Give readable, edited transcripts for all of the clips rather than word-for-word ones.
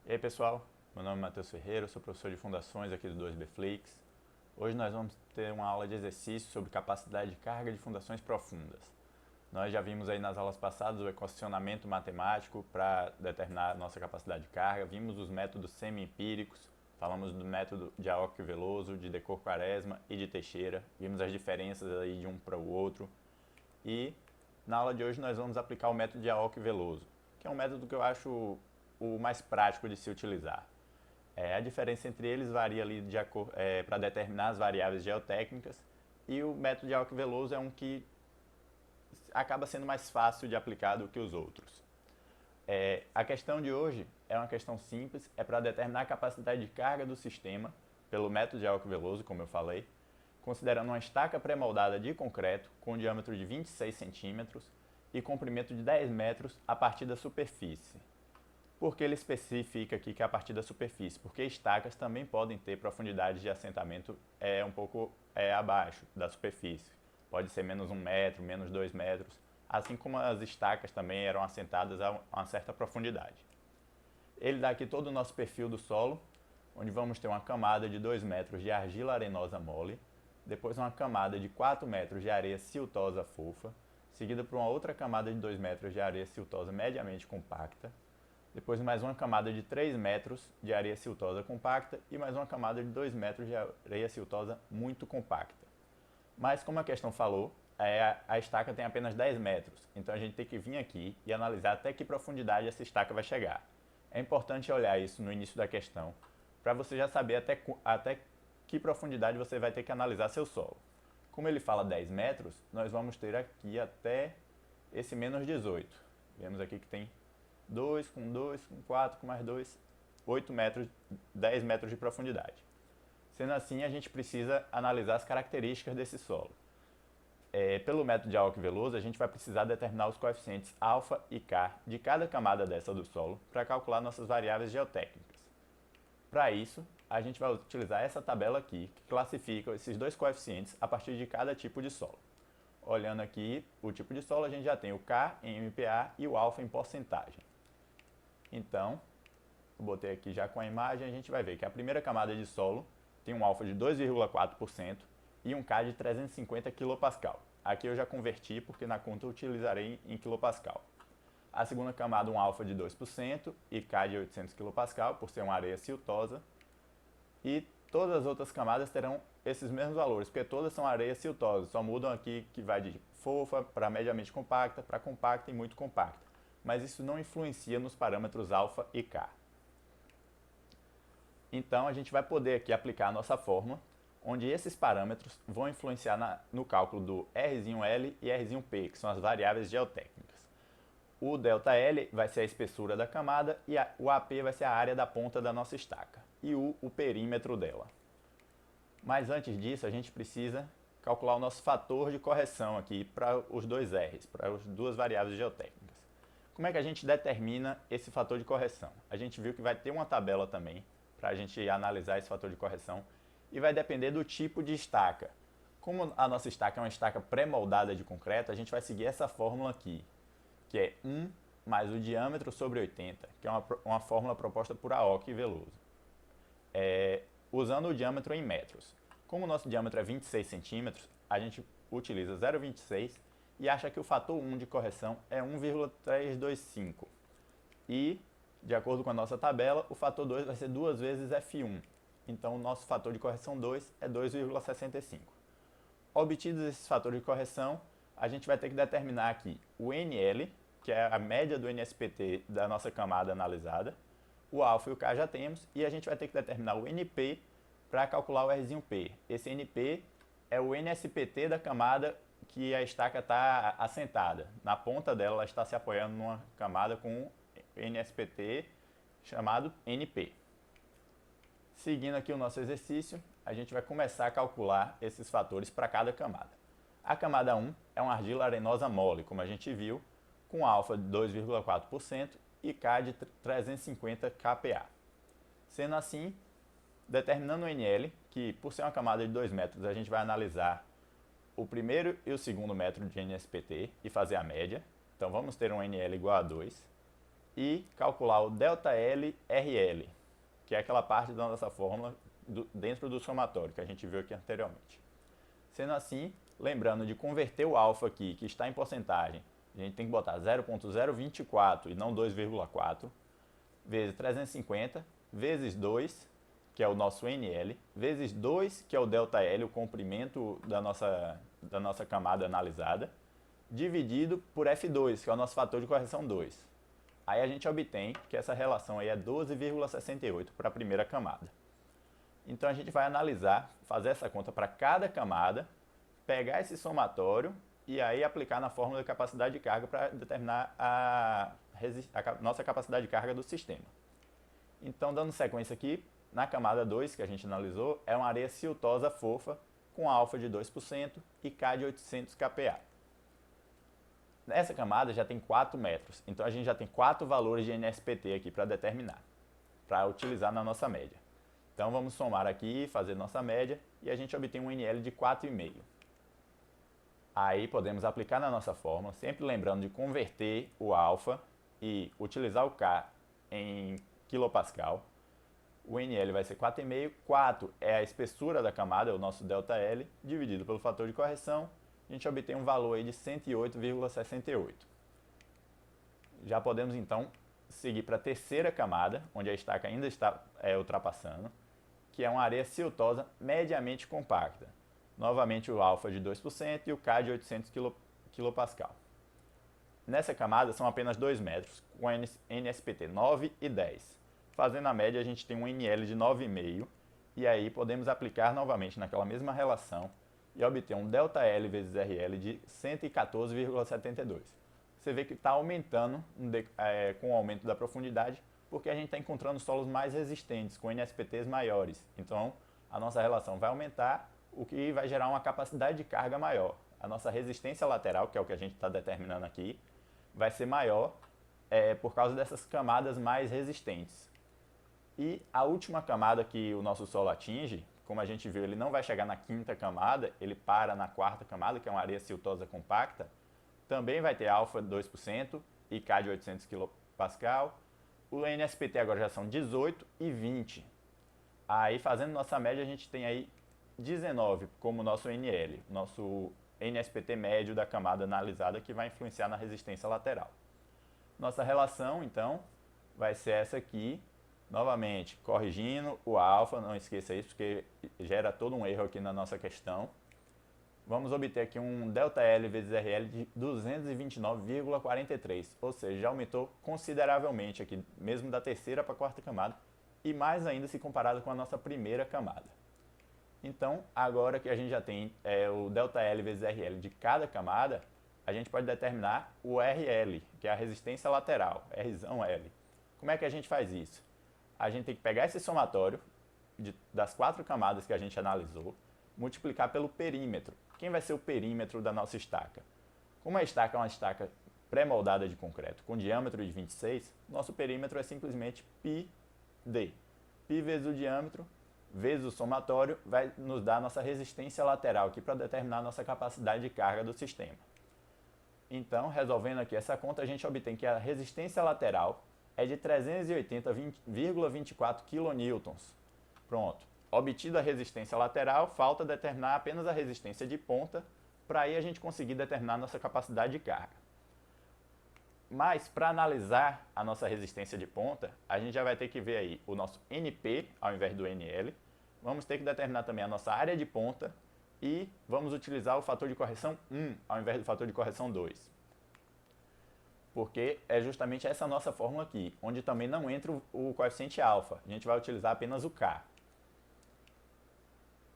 E aí pessoal, meu nome é Matheus Ferreira, eu sou professor de fundações aqui do 2Bflix. Hoje nós vamos ter uma aula de exercício sobre capacidade de carga de fundações profundas. Nós já vimos aí nas aulas passadas o equacionamento matemático para determinar a nossa capacidade de carga, vimos os métodos semi-empíricos, falamos do método de Aoki e Veloso, de Decor Quaresma e de Teixeira, vimos as diferenças aí de um para o outro. E na aula de hoje nós vamos aplicar o método de Aoki e Veloso, que é um método que eu acho o mais prático de se utilizar. A diferença entre eles varia ali para determinar as variáveis geotécnicas, e o método de Aoki e Veloso é um que acaba sendo mais fácil de aplicar do que os outros. A questão de hoje é uma questão simples, é para determinar a capacidade de carga do sistema pelo método de Aoki e Veloso, como eu falei, considerando uma estaca pré-moldada de concreto com diâmetro de 26 centímetros e comprimento de 10 metros a partir da superfície. Por que ele especifica aqui que é a partir da superfície? Porque estacas também podem ter profundidade de assentamento um pouco abaixo da superfície. Pode ser menos 1 metro, menos 2 metros, assim como as estacas também eram assentadas a uma certa profundidade. Ele dá aqui todo o nosso perfil do solo, onde vamos ter uma camada de 2 metros de argila arenosa mole, depois uma camada de 4 metros de areia siltosa fofa, seguida por uma outra camada de 2 metros de areia siltosa mediamente compacta, depois mais uma camada de 3 metros de areia siltosa compacta e mais uma camada de 2 metros de areia siltosa muito compacta. Mas como a questão falou, a estaca tem apenas 10 metros, então a gente tem que vir aqui e analisar até que profundidade essa estaca vai chegar. É importante olhar isso no início da questão, para você já saber até que profundidade você vai ter que analisar seu solo. Como ele fala 10 metros, nós vamos ter aqui até esse menos 18. Vemos aqui que tem 2 com 2 com 4 com mais 2, 8 metros, 10 metros de profundidade. Sendo assim, a gente precisa analisar as características desse solo. Pelo método de Aoki e Veloso, a gente vai precisar determinar os coeficientes alfa e k de cada camada dessa do solo para calcular nossas variáveis geotécnicas. Para isso, a gente vai utilizar essa tabela aqui, que classifica esses dois coeficientes a partir de cada tipo de solo. Olhando aqui o tipo de solo, a gente já tem o K em MPa e o alfa em porcentagem. Então, eu botei aqui já com a imagem, a gente vai ver que a primeira camada de solo tem um alfa de 2,4% e um K de 350 kPa. Aqui eu já converti porque na conta eu utilizarei em kPa. A segunda camada um alfa de 2% e K de 800 kPa, por ser uma areia siltosa. E todas as outras camadas terão esses mesmos valores, porque todas são areias siltosas, só mudam aqui que vai de fofa para mediamente compacta, para compacta e muito compacta. Mas isso não influencia nos parâmetros alfa e K. Então a gente vai poder aqui aplicar a nossa fórmula, onde esses parâmetros vão influenciar no cálculo do R'L e R'P, que são as variáveis geotécnicas. O ΔL vai ser a espessura da camada e o AP vai ser a área da ponta da nossa estaca e o perímetro dela. Mas antes disso, a gente precisa calcular o nosso fator de correção aqui para os dois R's, para as duas variáveis geotécnicas. Como é que a gente determina esse fator de correção? A gente viu que vai ter uma tabela também para a gente analisar esse fator de correção e vai depender do tipo de estaca. Como a nossa estaca é uma estaca pré-moldada de concreto, a gente vai seguir essa fórmula aqui, que é 1 mais o diâmetro sobre 80, que é uma fórmula proposta por Aoki e Veloso. Usando o diâmetro em metros. Como o nosso diâmetro é 26 centímetros, a gente utiliza 0,26 e acha que o fator 1 de correção é 1,325. E, de acordo com a nossa tabela, o fator 2 vai ser 2 vezes F1. Então, o nosso fator de correção 2 é 2,65. Obtidos esses fatores de correção, a gente vai ter que determinar aqui o NL, que é a média do NSPT da nossa camada analisada. O alfa e o K já temos, e a gente vai ter que determinar o NP para calcular o R'P. Esse NP é o NSPT da camada que a estaca está assentada. Na ponta dela, ela está se apoiando numa camada com NSPT chamado NP. Seguindo aqui o nosso exercício, a gente vai começar a calcular esses fatores para cada camada. A camada 1 é uma argila arenosa mole, como a gente viu, com alfa de 2,4% e K de 350 kPa. Sendo assim, determinando o NL, que por ser uma camada de 2 metros, a gente vai analisar o primeiro e o segundo metro de NSPT e fazer a média. Então vamos ter um NL igual a 2. e calcular o ΔL-RL, que é aquela parte da nossa fórmula dentro do somatório que a gente viu aqui anteriormente. Sendo assim, lembrando de converter o alfa aqui, que está em porcentagem, a gente tem que botar 0,024 e não 2,4, vezes 350, vezes 2, que é o nosso NL, vezes 2, que é o ΔL, o comprimento da nossa camada analisada, dividido por F2, que é o nosso fator de correção 2. Aí a gente obtém que essa relação aí é 12,68 para a primeira camada. Então a gente vai analisar, fazer essa conta para cada camada, pegar esse somatório e aí aplicar na fórmula de capacidade de carga para determinar a nossa capacidade de carga do sistema. Então, dando sequência aqui, na camada 2 que a gente analisou, é uma areia siltosa fofa com alfa de 2% e K de 800 kPa. Nessa camada já tem 4 metros, então a gente já tem 4 valores de NSPT aqui para determinar, para utilizar na nossa média. Então vamos somar aqui, fazer nossa média e a gente obtém um NL de 4,5. Aí podemos aplicar na nossa fórmula, sempre lembrando de converter o alfa e utilizar o K em quilopascal. O NL vai ser 4,5, 4 é a espessura da camada, é o nosso ΔL, dividido pelo fator de correção, a gente obtém um valor aí de 108,68. Já podemos então seguir para a terceira camada, onde a estaca ainda está ultrapassando, que é uma areia siltosa mediamente compacta. Novamente o alfa de 2% e o K de 800 kPa. Nessa camada são apenas 2 metros, com NSPT 9 e 10. Fazendo a média a gente tem um NL de 9,5 e aí podemos aplicar novamente naquela mesma relação e obter um ΔL vezes RL de 114,72. Você vê que está aumentando com o aumento da profundidade porque a gente está encontrando solos mais resistentes, com NSPTs maiores. Então a nossa relação vai aumentar, o que vai gerar uma capacidade de carga maior. A nossa resistência lateral, que é o que a gente está determinando aqui, vai ser maior por causa dessas camadas mais resistentes. E a última camada que o nosso solo atinge, como a gente viu, ele não vai chegar na quinta camada, ele para na quarta camada, que é uma areia siltosa compacta, também vai ter alfa de 2% e K de 800 kPa. O NSPT agora já são 18 e 20. Aí, fazendo nossa média, a gente tem aí 19 como nosso NL, nosso NSPT médio da camada analisada, que vai influenciar na resistência lateral. Nossa relação, então, vai ser essa aqui. Novamente, corrigindo o alfa, não esqueça isso, porque gera todo um erro aqui na nossa questão. Vamos obter aqui um ΔL vezes RL de 229,43, ou seja, já aumentou consideravelmente aqui, mesmo da terceira para a quarta camada, e mais ainda se comparado com a nossa primeira camada. Então, agora que a gente já tem o ΔL vezes RL de cada camada, a gente pode determinar o RL, que é a resistência lateral, Rzão L. Como é que a gente faz isso? A gente tem que pegar esse somatório das 4 camadas que a gente analisou, multiplicar pelo perímetro. Quem vai ser o perímetro da nossa estaca? Como a estaca é uma estaca pré-moldada de concreto com diâmetro de 26, nosso perímetro é simplesmente πd. Π vezes o diâmetro vezes o somatório vai nos dar a nossa resistência lateral aqui para determinar a nossa capacidade de carga do sistema. Então, resolvendo aqui essa conta, a gente obtém que a resistência lateral é de 380,24 kN. Pronto. Obtida a resistência lateral, falta determinar apenas a resistência de ponta, para aí a gente conseguir determinar a nossa capacidade de carga. Mas, para analisar a nossa resistência de ponta, a gente já vai ter que ver aí o nosso NP, ao invés do NL. Vamos ter que determinar também a nossa área de ponta e vamos utilizar o fator de correção 1, ao invés do fator de correção 2. Porque é justamente essa nossa fórmula aqui, onde também não entra o coeficiente alfa. A gente vai utilizar apenas o K.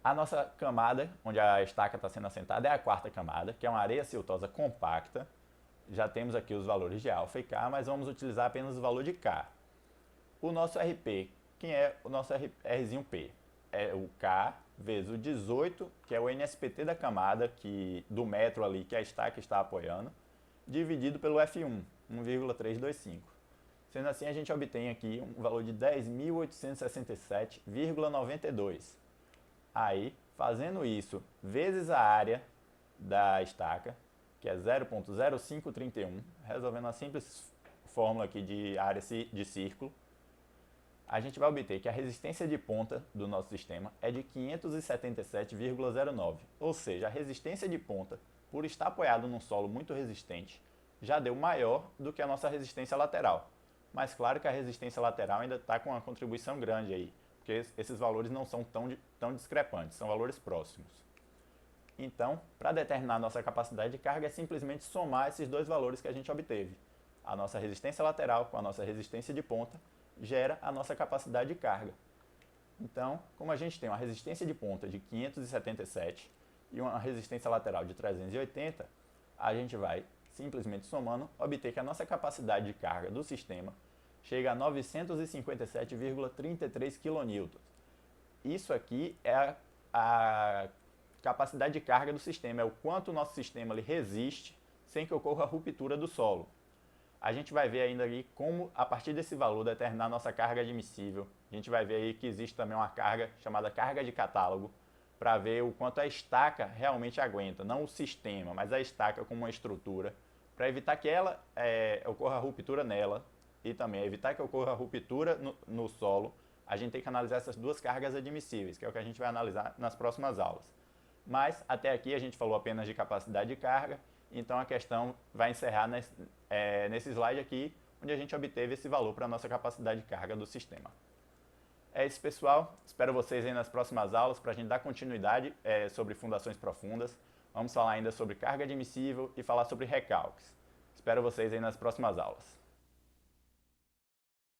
A nossa camada, onde a estaca está sendo assentada, é a quarta camada, que é uma areia siltosa compacta. Já temos aqui os valores de alfa e K, mas vamos utilizar apenas o valor de K. O nosso RP, quem é o nosso Rzinho P? É o K vezes o 18, que é o NSPT da camada, do metro ali que a estaca está apoiando, dividido pelo F1, 1,325. Sendo assim, a gente obtém aqui um valor de 10.867,92. Aí, fazendo isso vezes a área da estaca, que é 0,0531, resolvendo uma simples fórmula aqui de área de círculo, a gente vai obter que a resistência de ponta do nosso sistema é de 577,09, ou seja, a resistência de ponta, por estar apoiado num solo muito resistente, já deu maior do que a nossa resistência lateral. Mas claro que a resistência lateral ainda está com uma contribuição grande aí, porque esses valores não são tão discrepantes, são valores próximos. Então, para determinar a nossa capacidade de carga é simplesmente somar esses dois valores que a gente obteve. A nossa resistência lateral com a nossa resistência de ponta gera a nossa capacidade de carga. Então, como a gente tem uma resistência de ponta de 577 e uma resistência lateral de 380, a gente vai, simplesmente somando, obter que a nossa capacidade de carga do sistema chega a 957,33 kN. Isso aqui é a capacidade de carga do sistema, é o quanto o nosso sistema ele resiste sem que ocorra a ruptura do solo. A gente vai ver ainda aí como, a partir desse valor, determinar a nossa carga admissível. A gente vai ver aí que existe também uma carga chamada carga de catálogo, para ver o quanto a estaca realmente aguenta, não o sistema, mas a estaca como uma estrutura, para evitar que ela ocorra ruptura nela e também evitar que ocorra ruptura no solo. A gente tem que analisar essas duas cargas admissíveis, que é o que a gente vai analisar nas próximas aulas. Mas até aqui a gente falou apenas de capacidade de carga, então a questão vai encerrar nesse slide aqui, onde a gente obteve esse valor para a nossa capacidade de carga do sistema. É isso, pessoal. Espero vocês aí nas próximas aulas para a gente dar continuidade sobre fundações profundas. Vamos falar ainda sobre carga admissível e falar sobre recalques. Espero vocês aí nas próximas aulas.